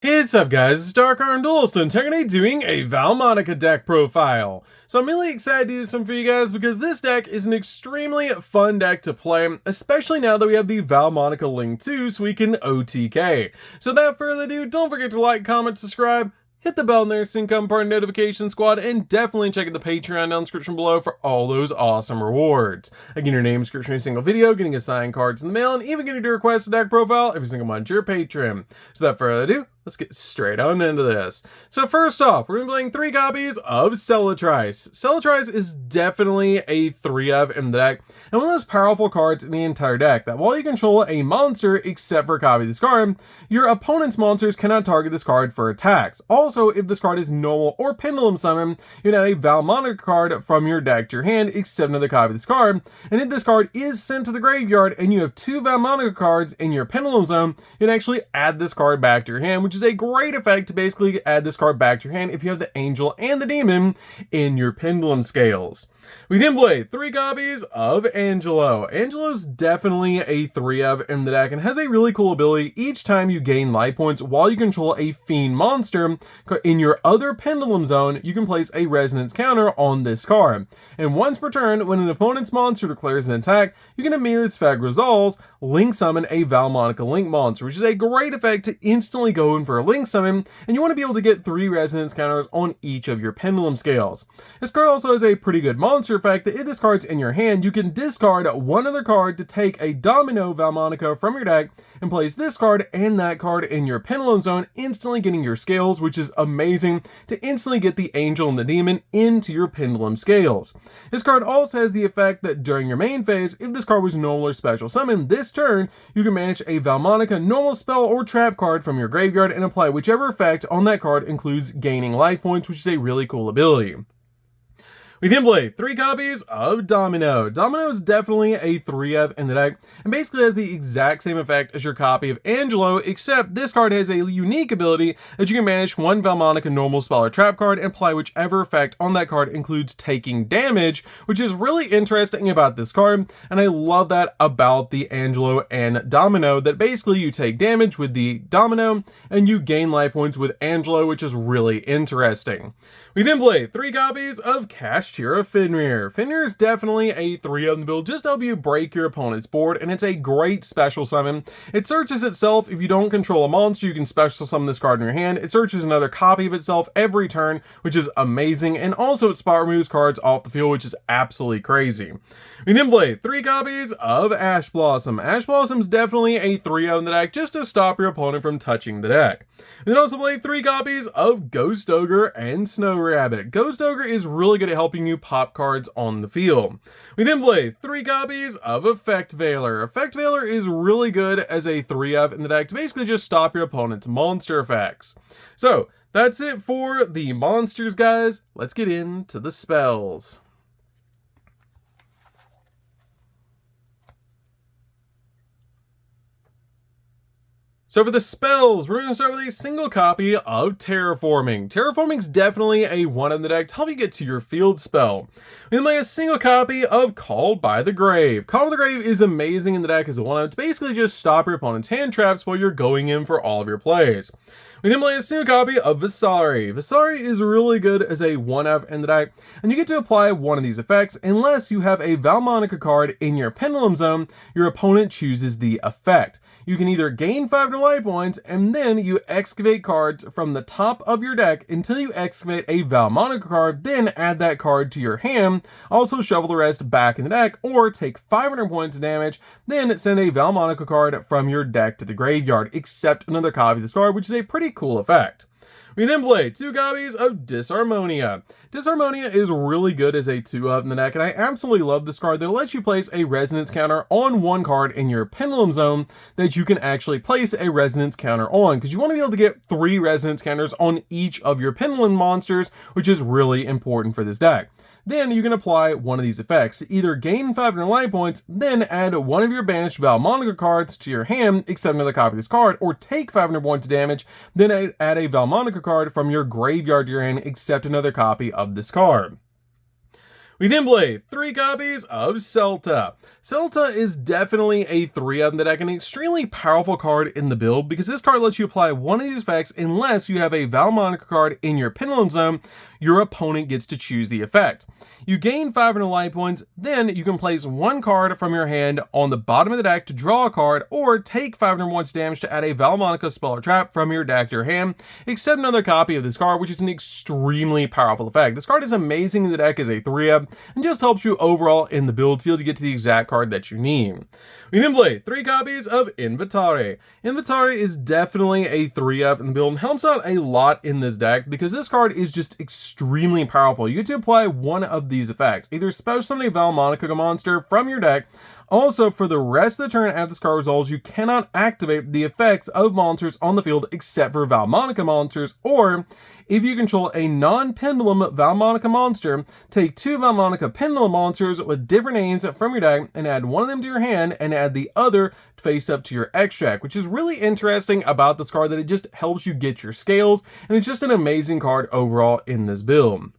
Hey, what's up guys, it's DarkArmedDuelist and today doing a Vaalmonica deck profile. So I'm really excited to do this one for you guys because this deck is an extremely fun deck to play, especially now that we have the Vaalmonica link too so we can OTK. So without further ado, don't forget to like, comment, subscribe, hit the bell in there so you can become part of the notification squad, and definitely check out the Patreon down in the description below for all those awesome rewards. Again, your name, description, a single video, getting assigned cards in the mail, and even getting to request a deck profile every single month to your Patreon. So without further ado, let's get straight on into this. So first off, we're going to be playing 3 copies of Celatrice. Celatrice is definitely a 3-of in the deck, and one of those powerful cards in the entire deck that while you control a monster except for a copy of this card, your opponent's monsters cannot target this card for attacks. Also, if this card is normal or pendulum summon, you can add a Vaalmonica card from your deck to your hand except another copy of this card, and if this card is sent to the graveyard and you have 2 Vaalmonica cards in your pendulum zone, you can actually add this card back to your hand, which is a great effect to basically add this card back to your hand if you have the angel and the demon in your pendulum scales. We then play 3 copies of Angelo. Angelo's definitely a 3-of in the deck and has a really cool ability. Each time you gain life points while you control a fiend monster in your other pendulum zone, you can place a resonance counter on this card. And once per turn, when an opponent's monster declares an attack, you can immediately spag resolves, link summon a Vaalmonica link monster, which is a great effect to instantly go in for a link summon, and you want to be able to get 3 resonance counters on each of your pendulum scales. This card also has a pretty good monster effect that if this card's in your hand, you can discard one other card to take a Domino Vaalmonica from your deck and place this card and that card in your pendulum zone, instantly getting your scales, which is amazing to instantly get the angel and the demon into your pendulum scales. This card also has the effect that during your main phase, if this card was normal or special summon this turn, you can manage a Vaalmonica normal spell or trap card from your graveyard and apply whichever effect on that card includes gaining life points, which is a really cool ability. We then play 3 copies of Domino. Domino is definitely a 3-of in the deck, and basically has the exact same effect as your copy of Angelo, except this card has a unique ability that you can manage 1 Vaalmonica normal spell or trap card and apply whichever effect on that card includes taking damage, which is really interesting about this card, and I love that about the Angelo and Domino, that basically you take damage with the Domino and you gain life points with Angelo, which is really interesting. We then play 3 copies of Kashtira Fenrir. Fenrir is definitely a 3-of in the build, just to help you break your opponent's board, and it's a great special summon. It searches itself. If you don't control a monster, you can special summon this card in your hand. It searches another copy of itself every turn, which is amazing, and also it spot removes cards off the field, which is absolutely crazy. We then play 3 copies of Ash Blossom. Ash Blossom is definitely a 3-of in the deck, just to stop your opponent from touching the deck. We then also play 3 copies of Ghost Ogre and Snow Rabbit. Ghost Ogre is really good at helping you pop cards on the field. We then play 3 copies of Effect Veiler. Effect Veiler is really good as a 3-of in the deck to basically just stop your opponent's monster effects. So that's it for the monsters, guys. Let's get into the spells. So for the spells, we're going to start with a single copy of Terraforming. Terraforming is definitely a 1 in the deck to help you get to your field spell. We then play a single copy of Called by the Grave. Called by the Grave is amazing in the deck as a 1-of to basically just stop your opponent's hand traps while you're going in for all of your plays. We then play a single copy of Visari. Visari is really good as a 1-of in the deck, and you get to apply one of these effects unless you have a Vaalmonica card in your pendulum zone. Your opponent chooses the effect. You can either gain 500 life points, and then you excavate cards from the top of your deck until you excavate a Vaalmonica card, then add that card to your hand, also shovel the rest back in the deck, or take 500 points of damage, then send a Vaalmonica card from your deck to the graveyard, except another copy of this card, which is a pretty cool effect. We then play 2 copies of Disharmonia. Disharmonia is really good as a 2-of in the deck, and I absolutely love this card that lets you place a resonance counter on 1 card in your pendulum zone that you can actually place a resonance counter on, because you want to be able to get 3 resonance counters on each of your pendulum monsters, which is really important for this deck. Then you can apply one of these effects. Either gain 500 life points, then add one of your banished Vaalmonica cards to your hand, except another copy of this card, or take 500 points of damage, then add a Vaalmonica card from your graveyard to your hand, except another copy of this card. We then play 3 copies of Celta. Celta is definitely a 3-of in the deck, an extremely powerful card in the build because this card lets you apply one of these effects unless you have a Vaalmonica card in your pendulum zone. Your opponent gets to choose the effect. You gain 500 life points, then you can place 1 card from your hand on the bottom of the deck to draw a card, or take 500 points damage to add a Vaalmonica spell or trap from your deck to your hand, except another copy of this card, which is an extremely powerful effect. This card is amazing in the deck as a 3-of, and just helps you overall in the build field to get to the exact card that you need. We then play 3 copies of Invitare. Invitare is definitely a 3-of in the build and helps out a lot in this deck because this card is just extremely powerful. You get to apply one of these effects, either special summon a Vaalmonica monster from your deck. Also, for the rest of the turn after this card resolves, you cannot activate the effects of monsters on the field except for Vaalmonica monsters, or if you control a non-pendulum Vaalmonica monster, take 2 Vaalmonica pendulum monsters with different names from your deck and add one of them to your hand and add the other face up to your extract, which is really interesting about this card that it just helps you get your scales, and it's just an amazing card overall in this build.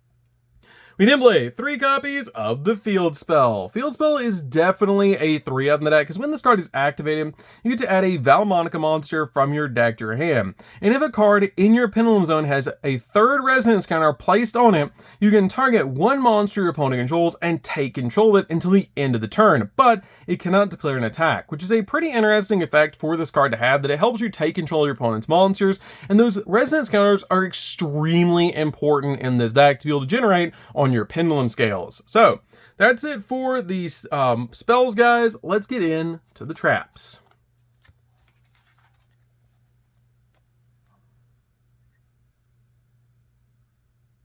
We then play 3 copies of the Field Spell. Field Spell is definitely a 3-of in the deck because when this card is activated, you get to add a Vaalmonica monster from your deck to your hand. And if a card in your pendulum zone has a 3rd resonance counter placed on it, you can target 1 monster your opponent controls and take control of it until the end of the turn, but it cannot declare an attack, which is a pretty interesting effect for this card to have, that it helps you take control of your opponent's monsters, and those resonance counters are extremely important in this deck to be able to generate on your pendulum scales. So that's it for these spells, guys. Let's get into the traps.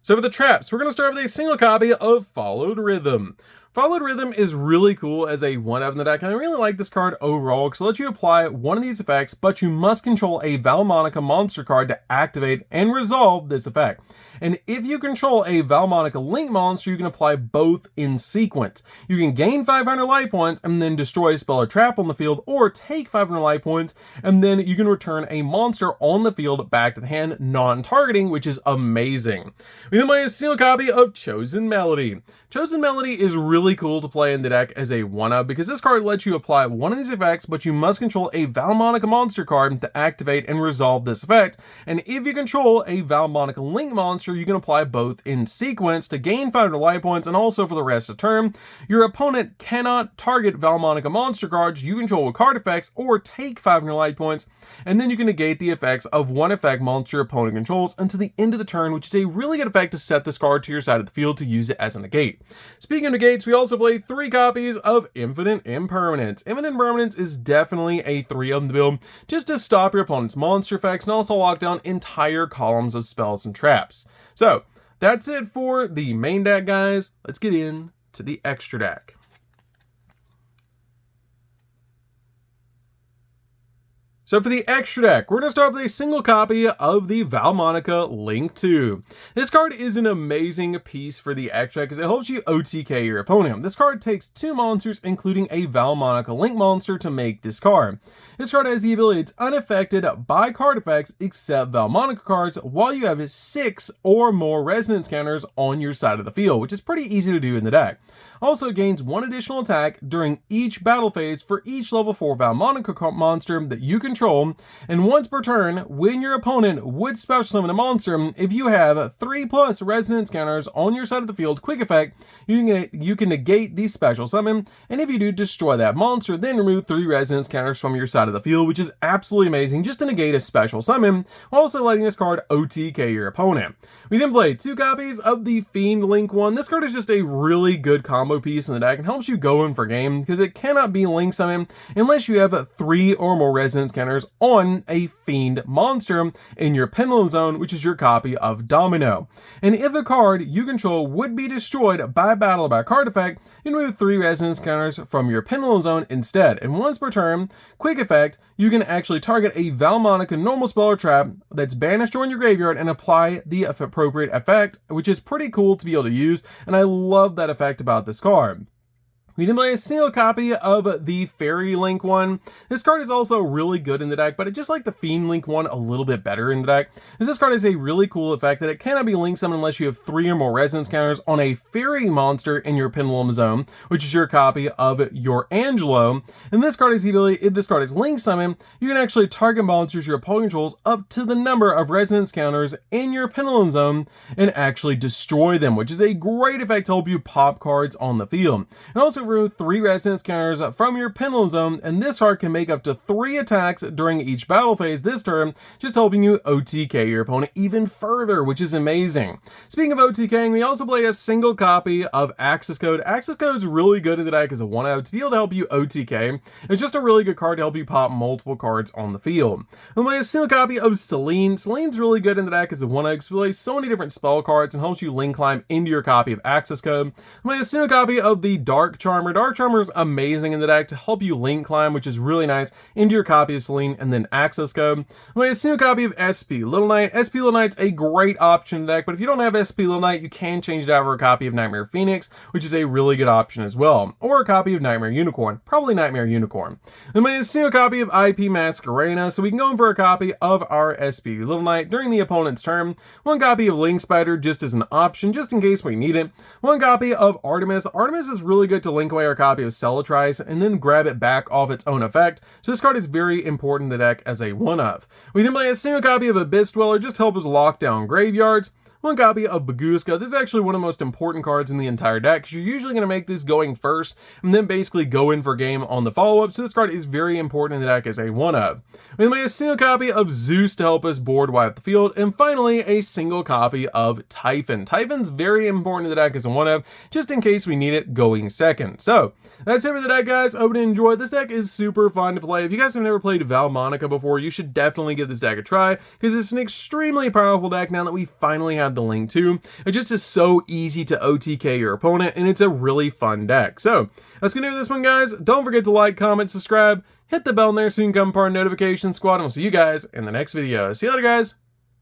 So for the traps, we're going to start with a single copy of Followed Rhythm. Followed Rhythm is really cool as a 1-of in the deck, and I really like this card overall because it lets you apply one of these effects, but you must control a Vaalmonica monster card to activate and resolve this effect. And if you control a Vaalmonica Link monster, you can apply both in sequence. You can gain 500 life points and then destroy a spell or trap on the field, or take 500 life points and then you can return a monster on the field back to the hand, non-targeting, which is amazing. We then play a single copy of Chosen Melody. Chosen Melody is really cool to play in the deck as a 1-of because this card lets you apply one of these effects, but you must control a Vaalmonica monster card to activate and resolve this effect. And if you control a Vaalmonica Link monster, you can apply both in sequence to gain 500 life points, and also for the rest of the turn. Your opponent cannot target Vaalmonica monster cards you control with card effects or take 500 life points, and then you can negate the effects of one effect monster your opponent controls until the end of the turn, which is a really good effect to set this card to your side of the field to use it as a negate. Speaking of negates, we also play 3 copies of Infinite Impermanence. Infinite Impermanence is definitely a 3-of in the build, just to stop your opponent's monster effects and also lock down entire columns of spells and traps. So that's it for the main deck, guys. Let's get into the extra deck. So for the extra deck, we're going to start with a single copy of the Vaalmonica Link 2. This card is an amazing piece for the extra deck because it helps you OTK your opponent. This card takes 2 monsters, including a Vaalmonica Link monster, to make this card. This card has the ability it's unaffected by card effects except Vaalmonica cards while you have 6 or more resonance counters on your side of the field, which is pretty easy to do in the deck. Also gains 1 additional attack during each battle phase for each level 4 Vaalmonica monster that you control, and once per turn, when your opponent would special summon a monster, if you have 3+ resonance counters on your side of the field, quick effect, you can negate the special summon, and if you do, destroy that monster, then remove 3 resonance counters from your side of the field, which is absolutely amazing just to negate a special summon, while also letting this card OTK your opponent. We then play 2 copies of the Fiend Link 1. This card is just a really good combo piece in the deck and helps you go in for game because it cannot be link summoned unless you have 3 or more resonance counters on a Fiend monster in your pendulum zone, which is your copy of Domino. And if a card you control would be destroyed by battle by card effect, you can remove 3 resonance counters from your pendulum zone instead. And once per turn, quick effect, you can actually target a Vaalmonica normal spell or trap that's banished or in your graveyard and apply the appropriate effect, which is pretty cool to be able to use, and I love that effect about this card. We then play a single copy of the Fairy Link one. This card is also really good in the deck, but I just like the Fiend Link one a little bit better in the deck, as this card has a really cool effect that it cannot be link summoned unless you have 3 or more resonance counters on a fairy monster in your Pendulum Zone, which is your copy of your Angelo. And this card has the ability, if this card is link summoned, you can actually target monsters your opponent controls up to the number of resonance counters in your Pendulum Zone and actually destroy them, which is a great effect to help you pop cards on the field. And also remove 3 resonance counters from your Pendulum Zone, and this card can make up to 3 attacks during each battle phase this turn, just helping you OTK your opponent even further, which is amazing. Speaking of OTKing, we also play a single copy of Access Code. Access Code is really good in the deck as a 1-0 to be able to help you OTK. It's just a really good card to help you pop multiple cards on the field. We play a single copy of Selene. Selene's really good in the deck as a 1-0 because we play so many different spell cards and helps you link climb into your copy of Access Code. We play a single copy of the Dark Charmer. Dark Charmer is amazing in the deck to help you link climb, which is really nice, into your copy of Selene and then Access Code. We play a single copy of SP Little Knight. SP Little Knight's a great option in the deck, but if you don't have SP Little Knight, you can change it out for a copy of Nightmare Phoenix, which is a really good option as well, or a copy of Nightmare Unicorn, probably Nightmare Unicorn. Then we play a single copy of IP Masquerena, so we can go in for a copy of our SP Little Knight during the opponent's turn. 1 copy of Link Spider just as an option, just in case we need it. 1 copy of Artemis. Artemis is really good to link away our copy of Celatrice and then grab it back off its own effect, so this card is very important in the deck as a 1-of. We then play a single copy of Abyss Dweller, just to help us lock down graveyards. 1 copy of Baguska. This is actually one of the most important cards in the entire deck, because you're usually going to make this going first and then basically go in for game on the follow-up, so this card is very important in the deck as a 1-of. We then play a single copy of Zeus to help us board wipe the field, and finally a single copy of Typhon. Typhon's very important in the deck as a 1-of, just in case we need it going second. So that's it for the deck, guys. I hope you enjoyed. This deck is super fun to play. If you guys have never played Vaalmonica before, you should definitely give this deck a try, because it's an extremely powerful deck now that we finally have the link to. It just is so easy to OTK your opponent, and it's a really fun deck. So that's gonna do this one, guys. Don't forget to like, comment, subscribe, hit the bell in there so you can become part of the notification squad, and we'll see you guys in the next video. See you later, guys.